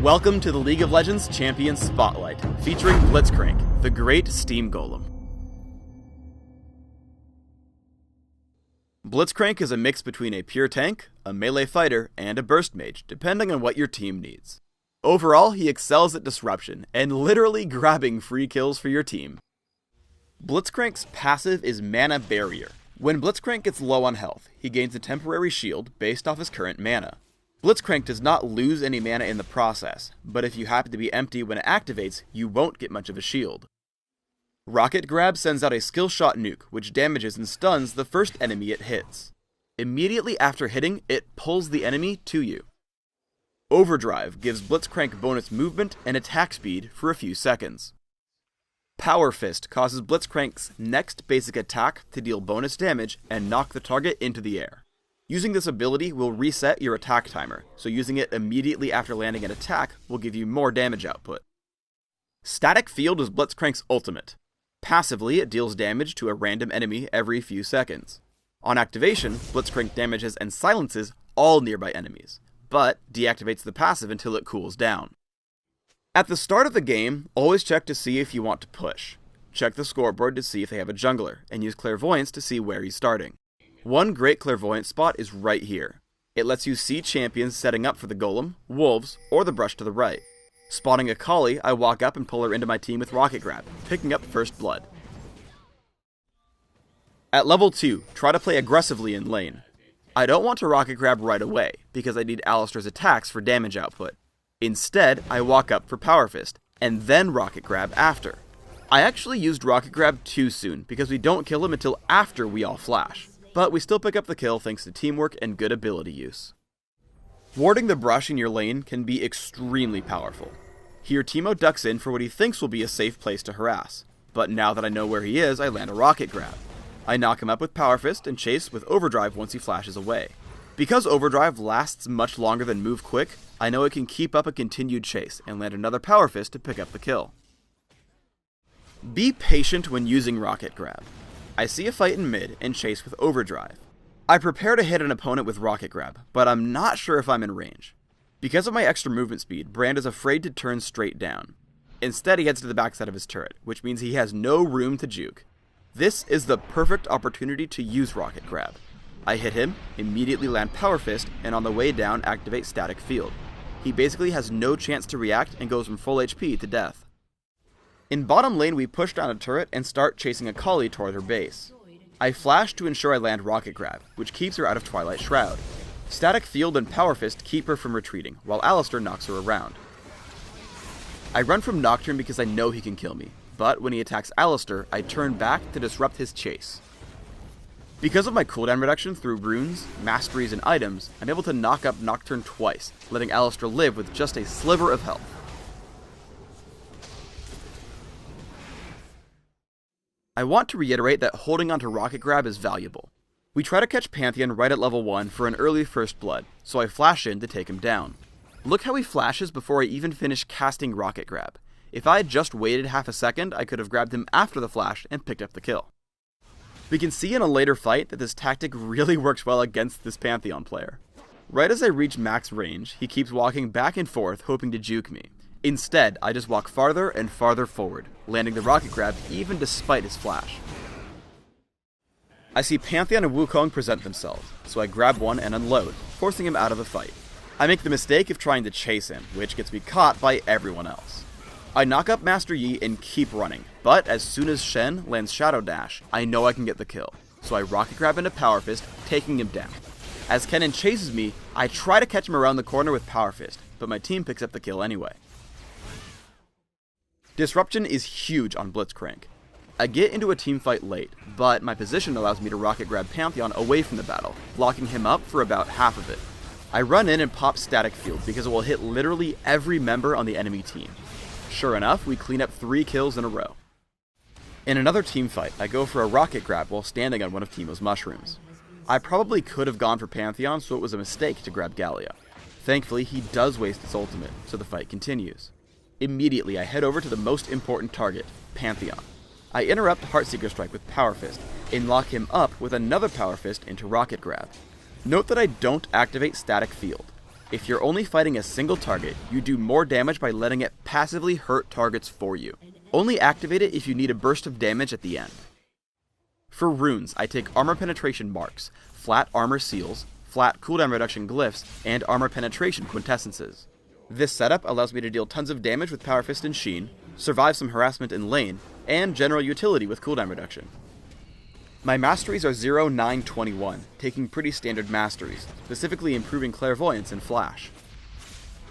Welcome to the League of Legends Champions Spotlight, featuring Blitzcrank, the Great Steam Golem. Blitzcrank is a mix between a pure tank, a melee fighter, and a burst mage, depending on what your team needs. Overall, he excels at disruption, and literally grabbing free kills for your team. Blitzcrank's passive is Mana Barrier. When Blitzcrank gets low on health, he gains a temporary shield based off his current mana. Blitzcrank does not lose any mana in the process, but if you happen to be empty when it activates, you won't get much of a shield. Rocket Grab sends out a skill shot nuke, which damages and stuns the first enemy it hits. Immediately after hitting, it pulls the enemy to you. Overdrive gives Blitzcrank bonus movement and attack speed for a few seconds. Power Fist causes Blitzcrank's next basic attack to deal bonus damage and knock the target into the air. Using this ability will reset your attack timer, so using it immediately after landing an attack will give you more damage output. Static Field is Blitzcrank's ultimate. Passively, it deals damage to a random enemy every few seconds. On activation, Blitzcrank damages and silences all nearby enemies, but deactivates the passive until it cools down. At the start of the game, always check to see if you want to push. Check the scoreboard to see if they have a jungler, and use Clairvoyance to see where he's starting. One great Clairvoyance spot is right here. It lets you see champions setting up for the Golem, Wolves, or the brush to the right. Spotting a Kali, I walk up and pull her into my team with Rocket Grab, picking up first blood. At level 2, try to play aggressively in lane. I don't want to Rocket Grab right away, because I need Alistar's attacks for damage output. Instead, I walk up for Power Fist, and then Rocket Grab after. I actually used Rocket Grab too soon, because we don't kill him until after we all flash. But we still pick up the kill thanks to teamwork and good ability use. Warding the brush in your lane can be extremely powerful. Here Teemo ducks in for what he thinks will be a safe place to harass, but now that I know where he is, I land a Rocket Grab. I knock him up with Power Fist and chase with Overdrive once he flashes away. Because Overdrive lasts much longer than Move Quick, I know it can keep up a continued chase and land another Power Fist to pick up the kill. Be patient when using Rocket Grab. I see a fight in mid and chase with Overdrive. I prepare to hit an opponent with Rocket Grab, but I'm not sure if I'm in range. Because of my extra movement speed, Brand is afraid to turn straight down. Instead, he heads to the backside of his turret, which means he has no room to juke. This is the perfect opportunity to use Rocket Grab. I hit him, immediately land Power Fist, and on the way down activate Static Field. He basically has no chance to react and goes from full HP to death. In bottom lane, we push down a turret and start chasing a Kali toward her base. I flash to ensure I land Rocket Grab, which keeps her out of Twilight Shroud. Static Field and Power Fist keep her from retreating, while Alistar knocks her around. I run from Nocturne because I know he can kill me, but when he attacks Alistar, I turn back to disrupt his chase. Because of my cooldown reduction through runes, masteries, and items, I'm able to knock up Nocturne twice, letting Alistar live with just a sliver of health. I want to reiterate that holding onto Rocket Grab is valuable. We try to catch Pantheon right at level 1 for an early first blood, so I flash in to take him down. Look how he flashes before I even finish casting Rocket Grab. If I had just waited half a second, I could have grabbed him after the flash and picked up the kill. We can see in a later fight that this tactic really works well against this Pantheon player. Right as I reach max range, he keeps walking back and forth hoping to juke me. Instead, I just walk farther and farther forward, landing the Rocket Grab even despite his flash. I see Pantheon and Wukong present themselves, so I grab one and unload, forcing him out of the fight. I make the mistake of trying to chase him, which gets me caught by everyone else. I knock up Master Yi and keep running, but as soon as Shen lands Shadow Dash, I know I can get the kill, so I Rocket Grab into Power Fist, taking him down. As Kennen chases me, I try to catch him around the corner with Power Fist, but my team picks up the kill anyway. Disruption is huge on Blitzcrank. I get into a team fight late, but my position allows me to Rocket Grab Pantheon away from the battle, locking him up for about half of it. I run in and pop Static Field because it will hit literally every member on the enemy team. Sure enough, we clean up 3 kills in a row. In another team fight, I go for a Rocket Grab while standing on one of Teemo's mushrooms. I probably could have gone for Pantheon, so it was a mistake to grab Gallia. Thankfully, he does waste his ultimate, so the fight continues. Immediately, I head over to the most important target, Pantheon. I interrupt Heartseeker Strike with Power Fist, and lock him up with another Power Fist into Rocket Grab. Note that I don't activate Static Field. If you're only fighting a single target, you do more damage by letting it passively hurt targets for you. Only activate it if you need a burst of damage at the end. For runes, I take armor penetration marks, flat armor seals, flat cooldown reduction glyphs, and armor penetration quintessences. This setup allows me to deal tons of damage with Power Fist and Sheen, survive some harassment in lane, and general utility with cooldown reduction. My masteries are 0, 9, 21, taking pretty standard masteries, specifically improving clairvoyance and flash.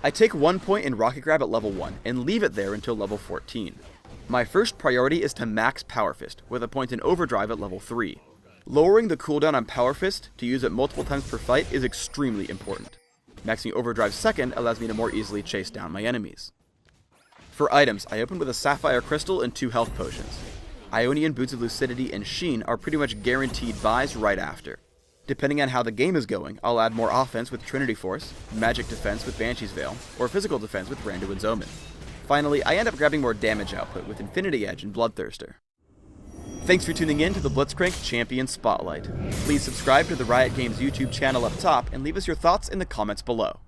I take 1 point in Rocket Grab at level 1, and leave it there until level 14. My first priority is to max Power Fist, with a point in Overdrive at level 3. Lowering the cooldown on Power Fist to use it multiple times per fight is extremely important. Maxing Overdrive second allows me to more easily chase down my enemies. For items, I open with a Sapphire Crystal and 2 health potions. Ionian Boots of Lucidity and Sheen are pretty much guaranteed buys right after. Depending on how the game is going, I'll add more offense with Trinity Force, magic defense with Banshee's Veil, or physical defense with Randuin's Omen. Finally, I end up grabbing more damage output with Infinity Edge and Bloodthirster. Thanks for tuning in to the Blitzcrank Champion Spotlight. Please subscribe to the Riot Games YouTube channel up top and leave us your thoughts in the comments below.